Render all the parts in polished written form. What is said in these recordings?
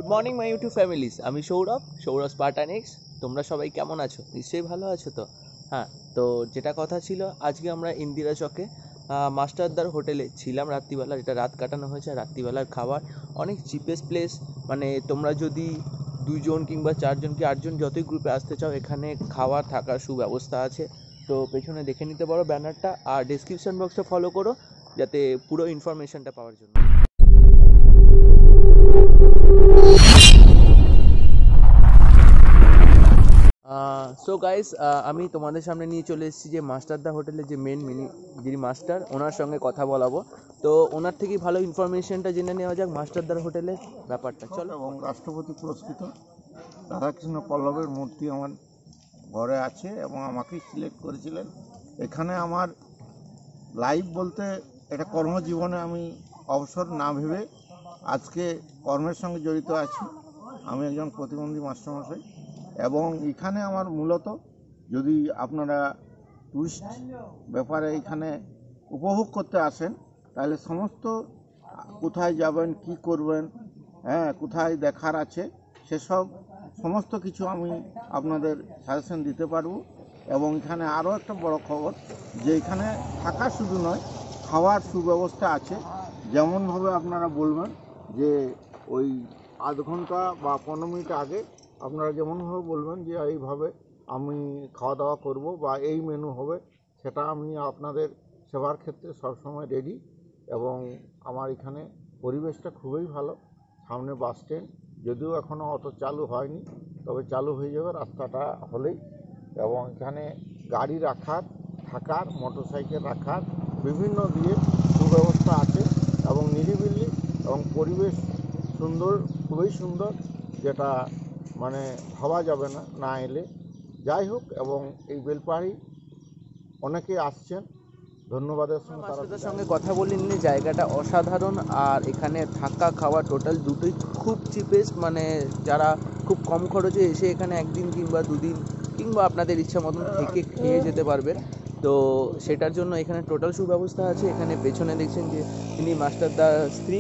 Good morning my YouTube families. আমি সৌরভ স্পার্টানিক্স। তোমরা সবাই কেমন আছো? নিশ্চয়ই ভালো আছো তো। হ্যাঁ, তো যেটা কথা ছিল, আজকে আমরা ইন্দিরা চকে মাস্টারদার হোটেলে ছিলাম রাত্রিবেলা। যেটা রাত কাটানো হয়েছে। রাত্রিবেলার খাবার অনেক চিপেস্ট প্লেস। মানে তোমরা যদি 2জন কিংবা 4জন কি 8জন যতই গ্রুপে আসতে চাও, এখানে খাওয়ার থাকার সুব্যবস্থা আছে। তো পেছনে দেখে নিতে পারো ব্যানারটা, আর ডিসক্রিপশন বক্সটা ফলো করো যাতে পুরো ইনফরমেশনটা পাওয়ার জন্য। সো গাইস, আমি তোমাদের সামনে নিয়ে চলে এসেছি যে মাস্টারদা হোটেলের যে যিনি মাস্টার, ওনার সঙ্গে কথা বলাবো। তো ওনার থেকেই ভালো ইনফরমেশনটা জেনে নেওয়া যাক মাস্টারদার হোটেলের ব্যাপারটা। চলো। এবং রাষ্ট্রপতি পুরস্কৃত রাধাকৃষ্ণ পল্লবের মূর্তি আমার ঘরে আছে এবং আমাকেই সিলেক্ট করেছিলেন। এখানে আমার লাইফ বলতে এটা কর্মজীবনে আমি অবসর না ভেবে আজকে কর্মের সঙ্গে জড়িত আছি। আমি একজন প্রতিবন্ধী মাস্টারমশাই এবং এখানে আমার মূলত, যদি আপনারা টুরিস্ট ব্যাপারে এখানে উপভোগ করতে আসেন, তাহলে সমস্ত কোথায় যাবেন, কি করবেন, কোথায় দেখার আছে, সেসব সমস্ত কিছু আমি আপনাদের সাজেশন দিতে পারবো। এবং এখানে আরও একটা বড় খবর যে এখানে থাকা শুধু নয়, খাওয়ার সুব্যবস্থা আছে। যেমনভাবে আপনারা বলবেন যে ওই আধ ঘন্টা বা 15 মিনিট আগে আপনারা যেমনভাবে বলবেন যে এইভাবে আমি খাওয়া দাওয়া করব বা এই মেনু হবে, সেটা আমি আপনাদের সেবার ক্ষেত্রে সবসময় রেডি। এবং আমার এখানে পরিবেশটা খুবই ভালো। সামনে বাস স্ট্যান্ড, যদিও এখনও অত চালু হয়নি, তবে চালু হয়ে যাবে রাস্তাটা হলেই। এবং এখানে গাড়ি রাখার, থাকার, মোটরসাইকেল রাখার বিভিন্ন দিয়ে সুব্যবস্থা আছে এবং নিরিবিলি এবং পরিবেশ সুন্দর, খুবই সুন্দর, যেটা মানে ভাবা যাবে না না এলে। যাই হোক, এবং এই বেলপাহাড়ি অনেকে আসছেন, ধন্যবাদের সঙ্গে মাস্টারদার সঙ্গে কথা বলে নিলে জায়গাটা অসাধারণ। আর এখানে থাকা খাওয়া টোটাল দুটোই খুব চিপেস্ট। মানে যারা খুব কম খরচে এসে এখানে একদিন কিংবা 2 দিন কিংবা আপনাদের ইচ্ছা মতন থেকে খেয়ে যেতে পারবেন, তো সেটার জন্য এখানে টোটাল সুব্যবস্থা আছে। এখানে পেছনে দেখছেন যে তিনি মাস্টারদার স্ত্রী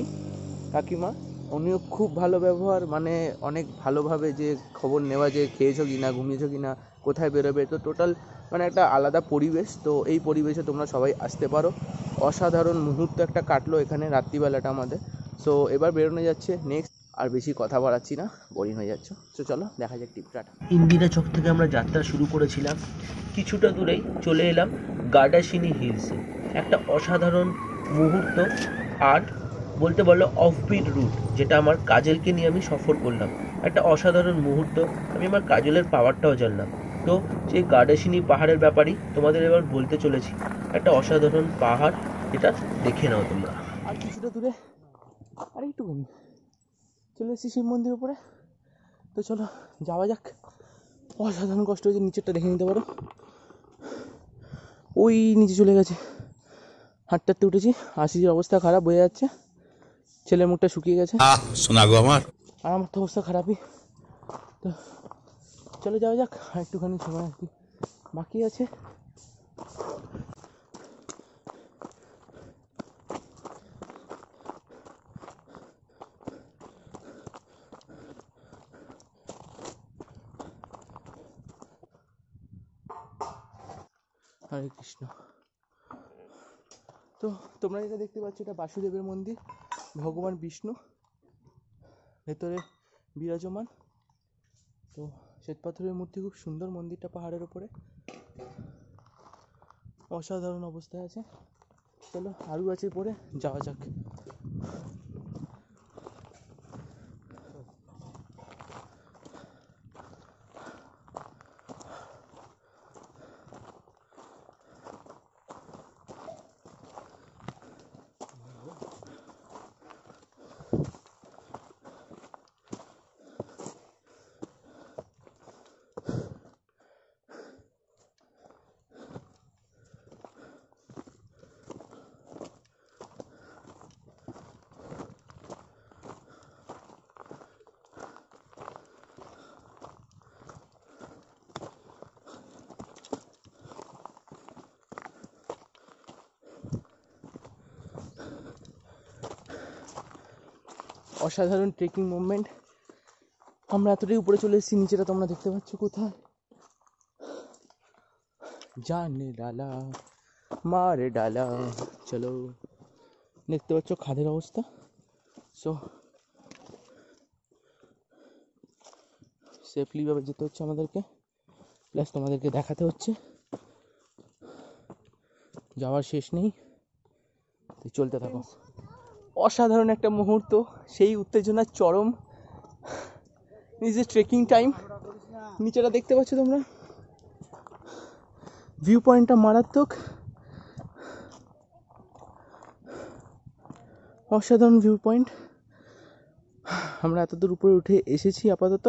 কাকিমা, উনিও খুব ভালো ব্যবহার। মানে অনেক ভালোভাবে যে খবর নেওয়া যে খেয়েছো কি না, ঘুমিয়েছো কি না, কোথায় বেরোবে, তো টোটাল মানে একটা আলাদা পরিবেশ। তো এই পরিবেশে তোমরা সবাই আসতে পারো। অসাধারণ মুহূর্ত একটা কাটলো এখানে রাত্রিবেলাটা আমাদের। সো এবার বেরোনো যাচ্ছে নেক্সট। আর বেশি কথা বাড়াচ্ছি না, বোরিং হয়ে যাচ্ছে। তো চলো দেখা যাক টিপটাটা। ইন্দিরা চক থেকে আমরা যাত্রা শুরু করেছিলাম। কিছুটা দূরেই চলে এলাম গার্ডাসিনি হিলসে। একটা অসাধারণ মুহূর্ত। আর বলতে বললো অফবিট রুট, যেটা আমার কাজলকে নিয়ে আমি সফর করলাম। একটা অসাধারণ মুহূর্ত। আমি আমার কাজলের পাওয়ারটাও জানলাম। তো সেই গার্ডাসিনি পাহাড়ের ব্যাপারেই তোমাদের এবার বলতে চলেছি। একটা অসাধারণ পাহাড়, এটা দেখে নাও তোমরা। আর কিছুটা দূরে আর একটুখানি চলে এসেছি শিব মন্দির উপরে। তো চলো যাওয়া যাক। অসাধারণ কষ্ট হয়েছে, নিচেরটা দেখে নিতে পারো। ওই নিচে চলে গেছে। হাঁটতে উঠেছি, আশিসের অবস্থা খারাপ হয়ে যাচ্ছে। ছেলের মুখটা শুকিয়ে গেছে, শোনা গো আমার। আর আমার তো অবস্থা খারাপই। তো চলে যাওয়া যাক। আর একটুখানি সময় আর কি বাকি আছে। হরে কৃষ্ণ। তো তোমরা যেটা দেখতে পাচ্ছ, এটা বাসুদেবের মন্দির। ভগবান বিষ্ণু ভেতরে বিরাজমান। তো শ্বেতপাথরের মূর্তি, খুব সুন্দর মন্দিরটা পাহাড়ের উপরে, অসাধারণ অবস্থায় আছে। চলো আরও আছে, পরে যাওয়া যাক। অসাধারণ ট্রেকিং মুভমেন্ট। আমরা এতটাই উপরে চলে এসেছি, নিচেটা তোমরা দেখতে পাচ্ছ কোথায়, জানে ডালা মারে ডালা। চলো, দেখতে পাচ্ছ খাদের অবস্থা। সো সেফলি ভাবে যেতে হচ্ছে আমাদেরকে, প্লাস তোমাদেরকে দেখাতে হচ্ছে, যাওয়ার শেষ নেই, চলতে থাকো। অসাধারণ একটা মুহূর্ত, সেই উত্তেজনার চরম, নিজের ট্রেকিং টাইম। নিচেটা দেখতে পাচ্ছ তোমরা, ভিউ পয়েন্টটা মারাত্মক, অসাধারণ ভিউ পয়েন্ট। আমরা এত দূর উপরে উঠে এসেছি আপাতত,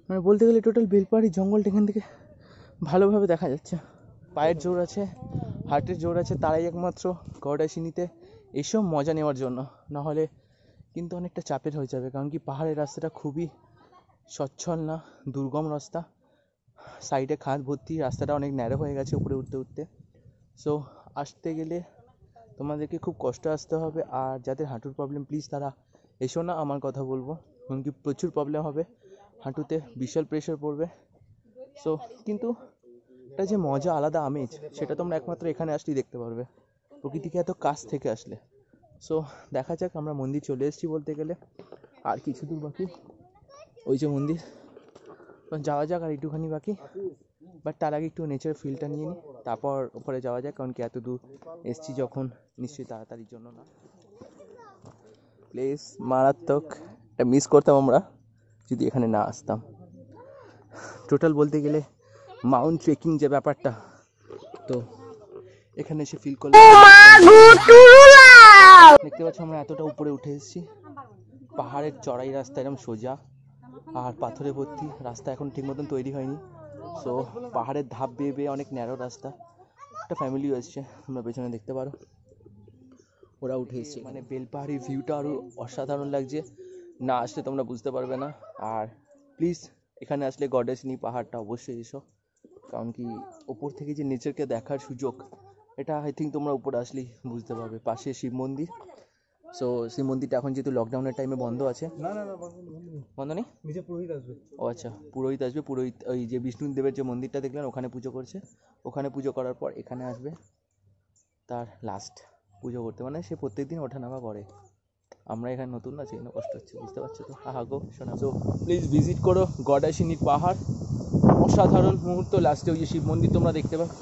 মানে বলতে গেলে টোটাল বেলপাহাড়ি জঙ্গলটা এখান থেকে ভালোভাবে দেখা যাচ্ছে। পায়ের জোর আছে, হার্টের জোর আছে, তারাই একমাত্র গড়াইশিনিতে এইসব মজা নেওয়ার জন্য, নাহলে কিন্তু অনেকটা চাপের হয়ে যাবে। কারণ কি পাহাড়ের রাস্তাটা খুবই সচ্ছল না, দুর্গম রাস্তা, সাইডে খাদ ভর্তি, রাস্তাটা অনেক ন্যারো হয়ে গেছে উপরে উঠতে উঠতে। সো আসতে গেলে তোমাদেরকে খুব কষ্ট আসতে হবে। আর যাদের হাঁটুর প্রবলেম, প্লিজ তারা এসো না, আমার কথা বলবো, কারণ কি প্রচুর প্রবলেম হবে, হাঁটুতে বিশাল প্রেশার পড়বে। সো কিন্তু একটা যে মজা, আলাদা আমেজ, সেটা তোমরা একমাত্র এখানে আসলেই দেখতে পারবে, প্রকৃতিকে এত কাছ থেকে আসলে। সো দেখা যাক, আমরা মন্দির চলে এসেছি বলতে গেলে, আর কিছু দূর বাকি, ওই যে মন্দির, যাওয়া যাক, আর একটুখানি বাকি। বাট তার আগে একটু নেচার ফিলটা নিয়ে নিই, তারপর উপরে যাওয়া যায়। কারণ কি এত দূর এসছি যখন, নিশ্চয়ই তাড়াতাড়ির জন্য না। প্লেস মারাত্মক, এটা মিস করতাম আমরা যদি এখানে না আসতাম। টোটাল বলতে গেলে মাউন্ট ট্রেকিং যে ব্যাপারটা, তো এখানে এসে ফিল করলাম। দেখতে পাচ্ছ আমরা এতটা উপরে উঠে এসেছি, পাহাড়ের চড়াই রাস্তা এরকম সোজা, আর পাথরে ভর্তি রাস্তা, এখন ঠিক মতন তৈরি হয়নি। সো পাহাড়ের ধাপ বেয়ে বেয়ে অনেক ন্যারো রাস্তা। একটা ফ্যামিলিও এসছে, তোমরা পেছনে দেখতে পারো, ওরা উঠে এসছে। মানে বেলপাহাড়ির ভিউটা আরও অসাধারণ লাগছে, না আসলে তোমরা বুঝতে পারবে না। আর প্লিজ এখানে আসলে গডেসিনি পাহাড়টা অবশ্যই এসো, কারণ কি ওপর থেকে যে নেচারকে দেখার সুযোগ, এটা আই থিঙ্ক তোমরা উপরে আসলেই বুঝতে পারবে। পাশে শিব মন্দির, সো শিব মন্দিরটা এখন যেহেতু লকডাউনের টাইমে বন্ধ আছে। বন্ধ নেই, নিচে পুরোহিত আসবে। ও আচ্ছা, পুরোহিত আসবে, পুরোহিত ওই যে বিষ্ণুদেবের যে মন্দিরটা দেখলেন ওখানে পুজো করছে, ওখানে পুজো করার পর এখানে আসবে তার লাস্ট পুজো করতে। মানে সে প্রত্যেকদিন ওঠানামা করে, আমরা এখানে নতুন না, সেই জন্য কষ্ট হচ্ছে, বুঝতে পারছো তো। আহা গো শোনা। সো প্লিজ ভিজিট করো গড়াইশিনির পাহাড়, অসাধারণ মুহূর্ত। লাস্টে ওই যে শিব মন্দির তোমরা দেখতে পাচ্ছ,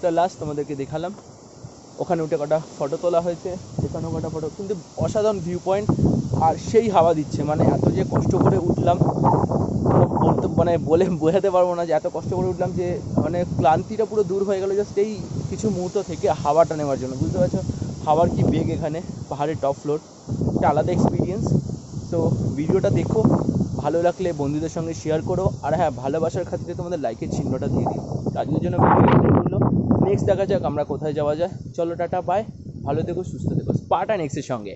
তা লাস্ট তোমাদেরকে দেখালাম, ওখানে উঠে কটা ফটো তোলা হয়েছে, এখানেও কটা ফটো, কিন্তু অসাধারণ ভিউ পয়েন্ট, আর সেই হাওয়া দিচ্ছে। মানে এত যে কষ্ট করে উঠলাম, বলতে মানে বলে বোঝাতে পারবো না যে এত কষ্ট করে উঠলাম, যে মানে ক্লান্তিটা পুরো দূর হয়ে গেলো জাস্ট এই কিছু মুহূর্ত থেকে হাওয়াটা নেওয়ার জন্য। বুঝতে পারছো হাওয়ার কি বেগ এখানে, পাহাড়ের টপ ফ্লোর, একটা আলাদা এক্সপিরিয়েন্স। তো ভিডিওটা দেখো, ভালো লাগলে বন্ধুদের সঙ্গে শেয়ার করো, আর হ্যাঁ, ভালোবাসার খাতিরে তোমাদের লাইকের চিহ্নটা দিয়ে দিও। আজকের জন্য ভিডিও নেক্সট দেখা যাক আমরা কোথায় যাওয়া যায়। চলো টাটা, বাই, ভালো থেকো, সুস্থ থেকো, স্পার্টান এক্সের সঙ্গে।